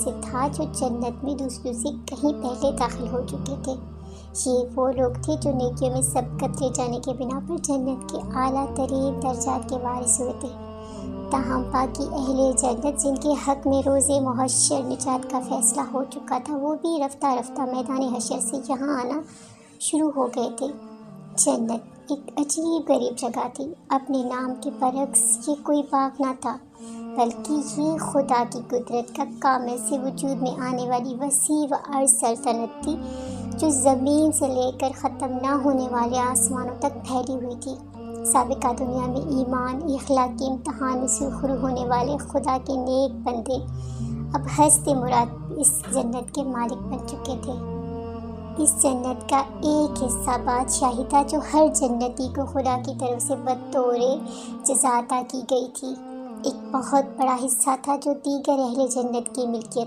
سے تھا جو جنت میں دوسروں سے کہیں پہلے داخل ہو چکے تھے۔ یہ وہ لوگ تھے جو نیکیوں میں سبقت لے جانے کے بنا پر جنت کے اعلیٰ ترین درجات کے وارث ہوئے تھے۔ تاہم باقی اہل جنت جن کے حق میں روز محشر نجات کا فیصلہ ہو چکا تھا، وہ بھی رفتہ رفتہ میدان حشر سے یہاں آنا شروع ہو گئے تھے۔ جنت ایک عجیب غریب جگہ تھی۔ اپنے نام کے برعکس یہ کوئی باغ نہ تھا، بلکہ یہ خدا کی قدرت کا کامل سے وجود میں آنے والی وسیع و عرض سلطنت تھی، جو زمین سے لے کر ختم نہ ہونے والے آسمانوں تک پھیلی ہوئی تھی۔ سابقہ دنیا میں ایمان اخلاقی امتحان میں سرخرو ہونے والے خدا کے نیک بندے اب ہست مراد اس جنت کے مالک بن چکے تھے۔ اس جنت کا ایک حصہ بادشاہی تھا جو ہر جنتی کو خدا کی طرف سے بطور جزا عطا کی گئی تھی۔ ایک بہت بڑا حصہ تھا جو دیگر اہل جنت کی ملکیت